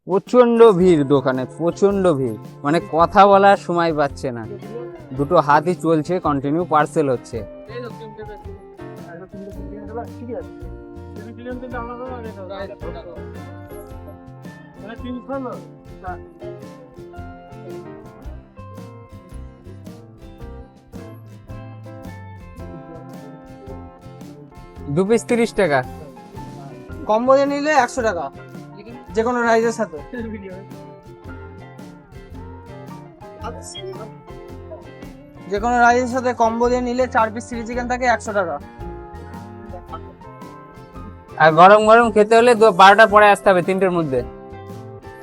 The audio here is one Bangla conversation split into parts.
প্রচন্ড ভিড় দোকানে, প্রচন্ড ভিড়, মানে কথা বলার সময় পাচ্ছে না। দুটো হাতই চলছে, কন্টিনিউ পার্সেল হচ্ছে। দু পিস 30 টাকা। কম্বো দিয়ে নিলে 100 টাকা যে কোনো রাইসের সাথে। যে কোনো রাইসের সাথে কম্বো দিয়ে নিলে 4 পিস চিলি চিকেন থাকে 100 টাকা। আর গরম গরম খেতে হলে 12টার পরে আসতে হবে, 3টের মধ্যে।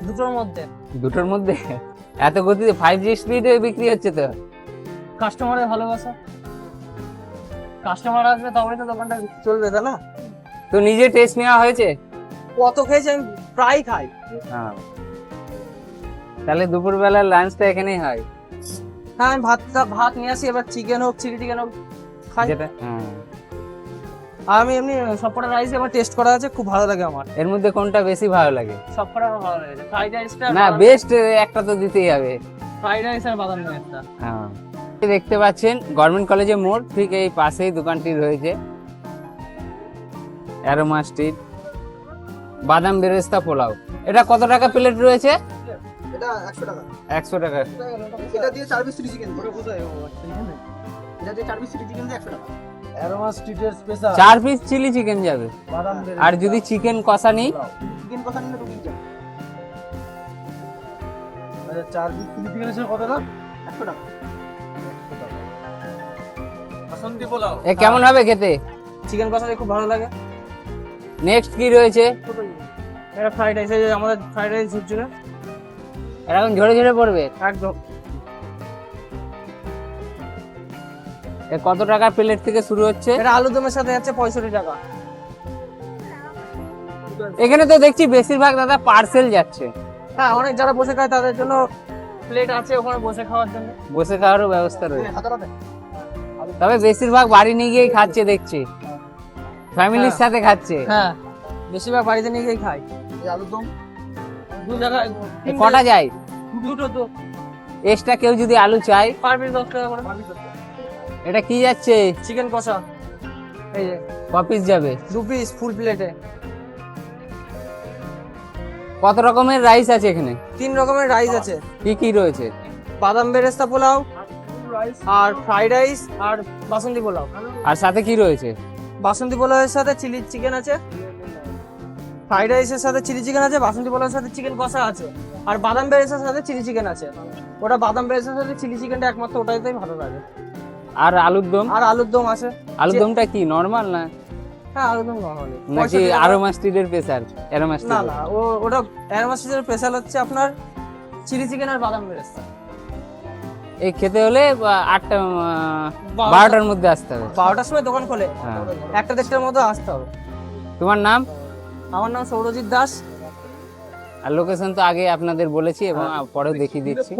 দুটোর মধ্যে। দুটোর মধ্যে? এত গতিতে 5G স্পিডে বিক্রি হচ্ছে তো। কাস্টমারের ভালোবাসা, কাস্টমার আসবে তবেই তো দোকানটা চলবে, তাই না? তো নিজে টেস্ট নেওয়া হয়েছে? কত খেয়েছি আমি, প্রায় খাই। হ্যাঁ, তাহলে দুপুরবেলার লাঞ্চটা এখানেই হয়। হ্যাঁ, আমি ভাত নিয়ে আসি, এবার চিকেন হোক চিলি চিকেন হোক খাই। যেটা আর আমি এমনি সবকটা রাইস আমার টেস্ট করা আছে, খুব ভালো লাগে আমার। এর মধ্যে কোনটা বেশি ভালো লাগে? সবকটা আমার ভালো লাগে। ফ্রাইড রাইসটা না, বেস্ট একটা তো দিতেই হবে। ফ্রাইড রাইস আর বাদাম রাইসটা। হ্যাঁ, দেখতে পাচ্ছেন গভর্নমেন্ট কলেজের মোড় ঠিক এই পাশেই দোকানটি রয়েছে, অ্যারোমা স্ট্রিট। বাদাম বেরেস্তা পোলাও, এটা কত টাকা প্লেট রয়েছে? এটা 100 টাকা। 100 টাকা। এটা দিয়ে 4 পিস চিলি চিকেন। এটা দিয়ে 4 পিস চিলি চিকেন দিয়ে 100 টাকা। অ্যারোমা স্ট্রিটের স্পেশাল 4 পিস চিলি চিকেন যাবে। বাদাম আর যদি চিকেন কষা নিই? চিকেন কষা নিলে 2 পিস যাবে। আচ্ছা, 4 পিস চিলি চিকেনের সাথে কত দাম? 100 টাকা। বাসন্তী পোলাও এ কেমন হবে খেতে? চিকেন কষা দিয়ে খুব ভালো লাগে। নেক্সট কি রয়েছে? এটা ফ্রাইড রাইস, আমাদের ফ্রাইড রাইস ঝুরঝুরে এরকম ঝরে ঝরে পড়বে একদম। এ কত টাকার প্লেট থেকে শুরু হচ্ছে? এটা আলু দমের সাথে আছে 65 টাকা। এখানে তো দেখছি বেশিরভাগ দাদা পার্সেল যাচ্ছে। হ্যাঁ, অনেক যারা বসে খায় তাদের জন্য প্লেট আছে ওখানে বসে খাওয়ার জন্য। বসে খাওয়ারও ব্যবস্থা রয়েছে, তবে বেশিরভাগ বাড়ি নিয়ে গিয়েই খাচ্ছে দেখছি, ফ্যামিলির সাথে খাচ্ছে। হ্যাঁ, বেশিরভাগ বাড়িতে নিয়ে গিয়ে খাই। আলু দম 2 জায়গায় কটা যায়? দুটো তো এক্সট্রা কেউ যদি আলু চাই? পার পিস 10 টাকা করে। এটা কি যাচ্ছে? চিকেন কষা, এই যে কপিস যাবে? 2 পিস ফুল প্লেটে। কত রকমের রাইস আছে এখানে? 3 রকমের রাইস আছে। কি কি রয়েছে? বাদাম বেরেস্তা পোলাও আর ফ্রাইড রাইস আর বাসন্তী পোলাও। আর সাথে কি রয়েছে? বাসন্তী পোলাওয়ের সাথে চিলি চিকেন আছে, ফ্রাইড রাইসের সাথে চিলি চিকেন আছে, বাসন্তী পোলাওয়ের সাথে চিকেন কষা আছে, আর বাদাম বেরেস্তার সাথে চিলি চিকেন আছে। ওটা বাদাম বেরেস্তার সাথে চিলি চিকেনটা একমাত্র ওটাতেই ভালো লাগে। আর আলুর দম? আর আলুর দম আছে। আলুর দমটা কি নরমাল না? হ্যাঁ, আলুর দম নরমালি। নাকি অ্যারোমা স্ট্রিটের স্পেশাল? অ্যারোমা না স্ট্রিট না, ওটা অ্যারোমা স্ট্রিটের স্পেশাল হচ্ছে আপনার চিলি চিকেন আর বাদাম বেরেস্তা। এই খেতে হলে 8টা 12টার মধ্যে আসতে হবে। 12টার সময় দোকান খোলে, হ্যাঁ। 1টা-1:30টার মধ্যে আসতে হবে। তোমার নাম? আমার নাম সৌরজিৎ দাস। আর লোকেশন তো আগে আপনাদের বলেছি এবং পরেও দেখিয়ে দিচ্ছি।